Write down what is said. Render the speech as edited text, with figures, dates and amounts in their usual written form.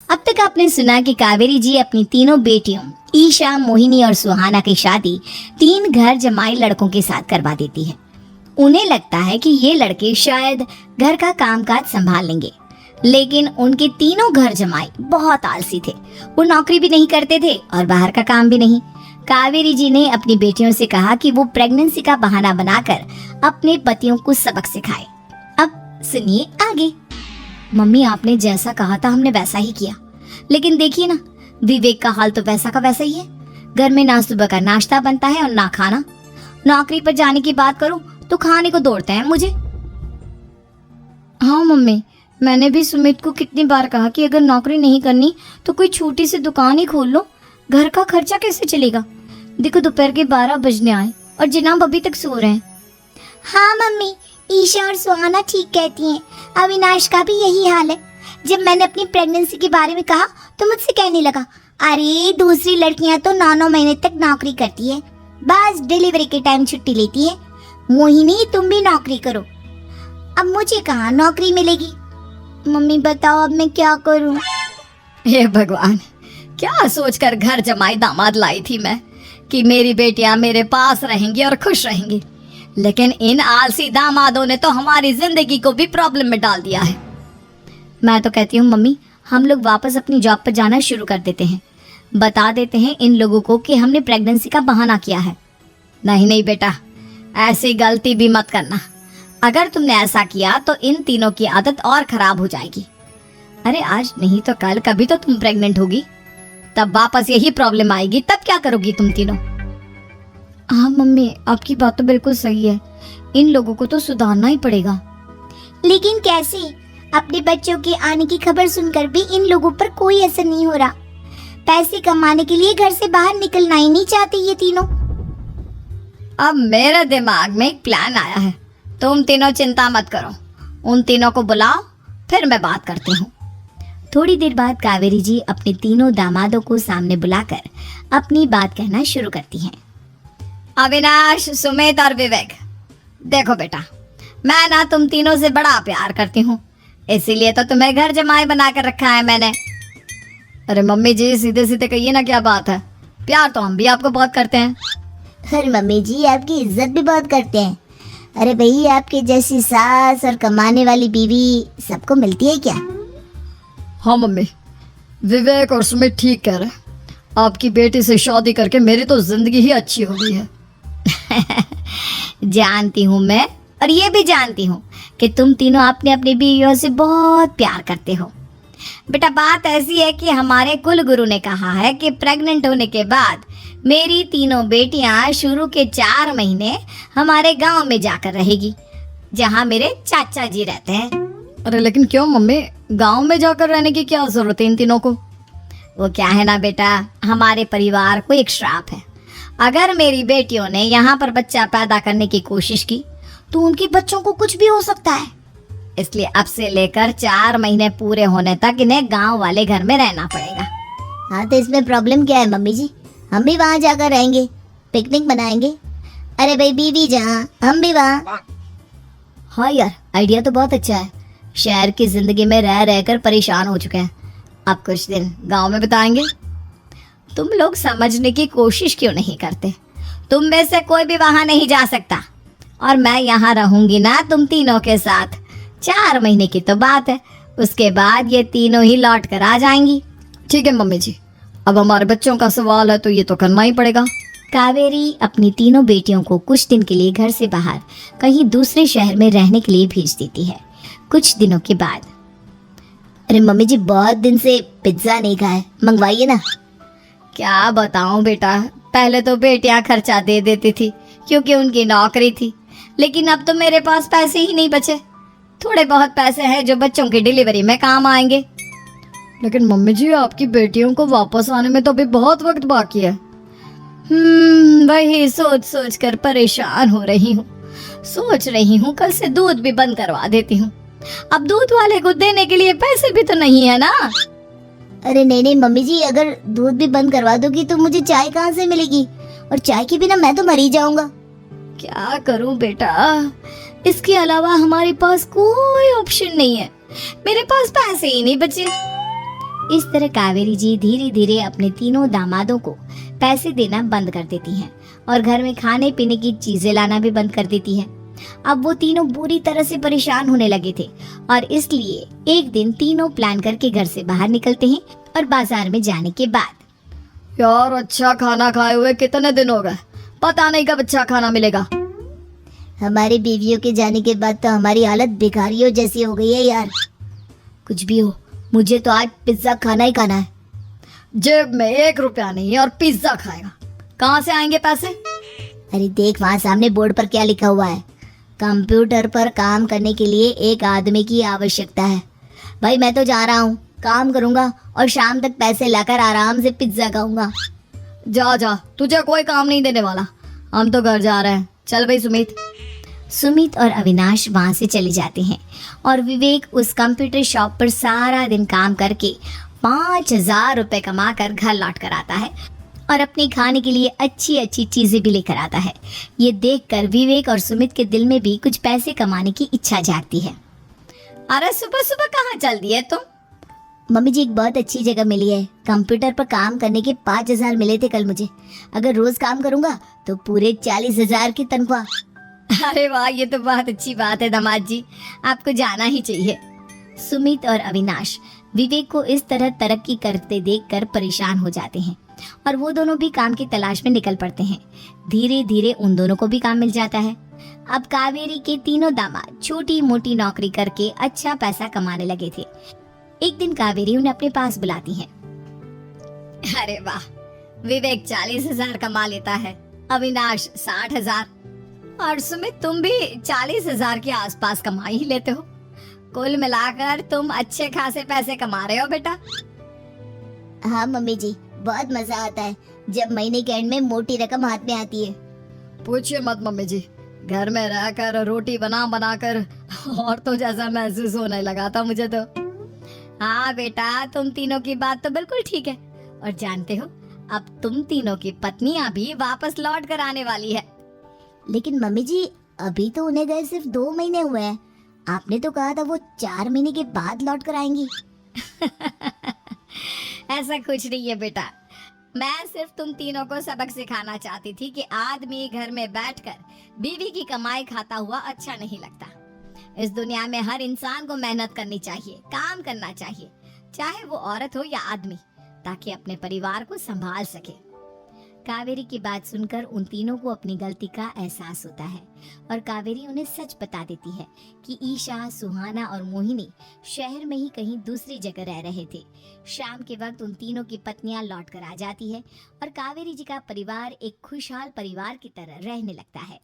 अब तक आपने सुना कि कावेरी जी अपनी तीनों बेटियों ईशा, मोहिनी और सुहाना की शादी 3 घर जमाई लड़कों के साथ करवा देती है। उन्हें लगता है कि ये लड़के शायद घर का कामकाज संभाल लेंगे, लेकिन उनके तीनों घर जमाई बहुत आलसी थे। वो नौकरी भी नहीं करते थे और बाहर का काम भी नहीं। कावेरी जी ने अपनी बेटियों से कहा कि वो प्रेगनेंसी का बहाना बनाकर अपने पतियों को सबक सिखाए। अब सुनिए आगे। मम्मी, आपने जैसा कहा था हमने वैसा ही किया, लेकिन देखिए ना, विवेक का हाल तो वैसा का वैसा ही है। घर में ना सुबह का नाश्ता बनता है और ना खाना। नौकरी पर जाने की बात करूं तो खाने को दौड़ते हैं मुझे। हाँ मम्मी, मैंने भी सुमित को कितनी बार कहा कि अगर नौकरी नहीं करनी तो कोई छोटी सी दुकान ही खोल लो। घर का खर्चा कैसे चलेगा? देखो दोपहर के 12 बजने आए और जनाब अभी तक सो रहे हैं। हाँ मम्मी, ईशा और सुहाना ठीक कहती हैं। अविनाश का भी यही हाल है। जब मैंने अपनी प्रेगनेंसी के बारे में कहा तो मुझसे कहने लगा, अरे दूसरी लड़कियां तो 9-9 महीने तक नौकरी करती है, बस डिलीवरी के टाइम छुट्टी लेती है। मोहिनी, तुम भी नौकरी करो। अब मुझे कहाँ नौकरी मिलेगी? मम्मी बताओ अब मैं क्या करूं? हे भगवान, क्या सोचकर घर जमाई दामाद लाई थी मैं कि मेरी बेटियां मेरे पास रहेंगी और खुश रहेंगी, लेकिन इन आलसी दामादों ने तो हमारी जिंदगी को भी प्रॉब्लम में डाल दिया है। मैं तो कहती हूँ मम्मी, हम लोग वापस अपनी जॉब पर जाना शुरू कर देते हैं। बता देते हैं इन लोगों को कि हमने प्रेगनेंसी का बहाना किया है। नहीं नहीं बेटा, ऐसी गलती भी मत करना। अगर तुमने ऐसा किया तो इन तीनों की आदत और खराब हो जाएगी। अरे आज नहीं तो कल कभी तो तुम प्रेग्नेंट होगी, तब वापस यही प्रॉब्लम आएगी। तब क्या करोगी तुम तीनों? हाँ मम्मी, आपकी बात तो बिल्कुल सही है। इन लोगों को तो सुधारना ही पड़ेगा। लेकिन कैसे? अपने बच्चों के आने की खबर सुनकर भी इन लोगों पर कोई असर नहीं हो रहा। पैसे कमाने के लिए घर से बाहर निकलना ही नहीं चाहते ये तीनों। अब मेरे दिमाग में एक प्लान आया है। तुम तीनों चिंता मत करो, उन तीनों को बुलाओ, फिर मैं बात करती हूँ। थोड़ी देर बाद कावेरी जी अपने तीनों दामादों को सामने बुलाकर अपनी बात कहना शुरू करती हैं। अविनाश, सुमित और विवेक, देखो बेटा, मैं ना तुम तीनों से बड़ा प्यार करती हूँ, इसीलिए तो तुम्हें घर जमाई बना कर रखा है मैंने। अरे मम्मी जी, सीधे सीधे कहिए ना, क्या बात है? प्यार तो हम भी आपको बहुत करते हैं। अरे मम्मी जी, आपकी इज्जत भी बहुत करते हैं। अरे भाई, आपके जैसी सास और कमाने वाली बीवी सबको मिलती है क्या? हाँ मम्मी, विवेक और सुमित ठीक कह रहे हैं। आपकी बेटी से शादी करके मेरी तो जिंदगी ही अच्छी हो गई है। जानती हूँ मैं, और ये भी जानती हूँ कि तुम तीनों अपने अपनी बीवियों से बहुत प्यार करते हो। बेटा, बात ऐसी है कि हमारे कुल गुरु ने कहा है कि प्रेग्नेंट होने के बाद मेरी तीनों बेटियां शुरू के 4 महीने हमारे गांव में जाकर रहेगी, जहां मेरे चाचा जी रहते हैं। अरे लेकिन क्यों मम्मी, गांव में जाकर रहने की क्या जरूरत है इन तीनों को? वो क्या है ना बेटा, हमारे परिवार को एक श्राप है। अगर मेरी बेटियों ने यहाँ पर बच्चा पैदा करने की कोशिश की तो उनके बच्चों को कुछ भी हो सकता है। इसलिए अब से लेकर 4 महीने पूरे होने तक इन्हें गांव वाले घर में रहना पड़ेगा। हाँ तो इसमें प्रॉब्लम क्या है मम्मी जी? हम भी वहाँ जाकर रहेंगे, पिकनिक मनाएंगे। अरे भाई, बीवी जहाँ हम भी वहाँ। हाँ यार, आइडिया तो बहुत अच्छा है। शहर की जिंदगी में रह रहकर परेशान हो चुके हैं, अब कुछ दिन गांव में बिताएंगे। तुम लोग समझने की कोशिश क्यों नहीं करते? तुम में से कोई भी वहां नहीं जा सकता, और मैं यहाँ रहूंगी ना तुम तीनों के साथ। 4 महीने की तो बात है, उसके बाद ये तीनों ही लौट कर आ जाएंगी। ठीक है मम्मी जी, अब हमारे बच्चों का सवाल है तो ये तो करना ही पड़ेगा। कावेरी अपनी तीनों बेटियों को कुछ दिन के लिए घर से बाहर कहीं दूसरे शहर में रहने के लिए भेज देती है। कुछ दिनों के बाद, अरे मम्मी जी, बहुत दिन से पिज्जा नहीं खाए, मंगवाइए ना। क्या बताऊं बेटा, पहले तो बेटियां खर्चा दे देती थी क्योंकि उनकी नौकरी थी, लेकिन अब तो मेरे पास पैसे ही नहीं बचे। थोड़े बहुत पैसे हैं जो बच्चों की डिलीवरी में काम आएंगे। लेकिन मम्मी जी, आपकी बेटियों को वापस आने में तो अभी बहुत वक्त बाकी है। वही सोच सोच कर परेशान हो रही हूँ। सोच रही हूँ कल से दूध भी बंद करवा देती हूँ। अब दूध वाले को देने के लिए पैसे भी तो नहीं है ना। अरे नहीं नहीं मम्मी जी, अगर दूध भी बंद करवा दोगी तो मुझे चाय कहाँ से मिलेगी? और चाय के बिना मैं तो मर ही जाऊंगा। क्या करूं बेटा, इसके अलावा हमारे पास कोई ऑप्शन नहीं है। मेरे पास पैसे ही नहीं बचे। इस तरह कावेरी जी धीरे धीरे अपने तीनों दामादों को पैसे देना बंद कर देती हैं और घर में खाने पीने की चीजें लाना भी बंद कर देती है। अब वो तीनों बुरी तरह से परेशान होने लगे थे और इसलिए एक दिन तीनों प्लान करके घर से बाहर निकलते हैं और बाजार में जाने के बाद यार अच्छा खाना खाए हुए कितने दिन हो गए, पता नहीं कब अच्छा खाना मिलेगा। हमारी बीवियों के जाने के बाद तो हमारी हालत भिखारियों जैसी हो गई है यार। कुछ भी हो, मुझे तो आज पिज्जा खाना ही खाना है। जेब में 1 रुपया नहीं है और पिज्जा खाएगा, कहाँ से आएंगे पैसे? अरे देख वहाँ सामने बोर्ड पर क्या लिखा हुआ है, कंप्यूटर पर काम करने के लिए एक आदमी की आवश्यकता है। भाई मैं तो जा रहा हूँ, काम करूँगा और शाम तक पैसे लाकर आराम से पिज्जा खाऊंगा। जा जा, तुझे कोई काम नहीं देने वाला, हम तो घर जा रहे हैं। चल भाई सुमित। सुमित और अविनाश वहाँ से चले जाते हैं और विवेक उस कंप्यूटर शॉप पर सारा दिन काम करके 5,000 रुपए कमा कर घर लौट कर आता है और अपने खाने के लिए अच्छी अच्छी चीजें भी लेकर आता है। ये देखकर विवेक और सुमित के दिल में भी कुछ पैसे कमाने की इच्छा जागती है। अरे सुबह सुबह कहाँ चल दिए तुम? मम्मी जी एक बहुत अच्छी जगह मिली है, कंप्यूटर पर काम करने के 5,000 मिले थे कल मुझे। अगर रोज काम करूंगा तो पूरे 40,000 की तनख्वाह। अरे वाह, ये तो बहुत अच्छी बात है दामाद जी, आपको जाना ही चाहिए। सुमित और अविनाश विवेक को इस तरह तरक्की करते देखकर परेशान हो जाते हैं और वो दोनों भी काम की तलाश में निकल पड़ते हैं। धीरे धीरे उन दोनों को भी काम मिल जाता है। अब कावेरी के तीनों दामाद छोटी मोटी नौकरी करके अच्छा पैसा कमाने लगे थे। एक दिन कावेरी उन्हें अपने पास बुलाती है। अरे वाह, विवेक 40,000 कमा लेता है, अविनाश 60,000 और सुमित तुम भी 40,000 के आसपास कमा ही लेते हो। कुल मिलाकर तुम अच्छे खासे पैसे कमा रहे हो बेटा। हाँ मम्मी जी, बहुत मजा आता है जब महीने के एंड में मोटी रकम हाथ में आती है। पूछिए मत मम्मी जी, घर में रहकर रोटी बना बना कर और तो जैसा महसूस होने लगा था मुझे तो। हाँ बेटा, तुम तीनों की बात तो बिल्कुल ठीक है। और जानते हो, अब तुम तीनों की पत्नियां भी वापस लौट कर आने वाली है। लेकिन मम्मी जी अभी तो उन्हें गए सिर्फ 2 महीने हुए हैं, आपने तो कहा था वो 4 महीने के बाद लौट कर आएंगी। ऐसा कुछ नहीं है बेटा, मैं सिर्फ तुम तीनों को सबक सिखाना चाहती थी कि आदमी घर में बैठकर बीवी की कमाई खाता हुआ अच्छा नहीं लगता। इस दुनिया में हर इंसान को मेहनत करनी चाहिए, काम करना चाहिए, चाहे वो औरत हो या आदमी, ताकि अपने परिवार को संभाल सके। कावेरी की बात सुनकर उन तीनों को अपनी गलती का एहसास होता है और कावेरी उन्हें सच बता देती है कि ईशा, सुहाना और मोहिनी शहर में ही कहीं दूसरी जगह रह रहे थे। शाम के वक्त उन तीनों की पत्नियां लौट कर आ जाती है और कावेरी जी का परिवार एक खुशहाल परिवार की तरह रहने लगता है।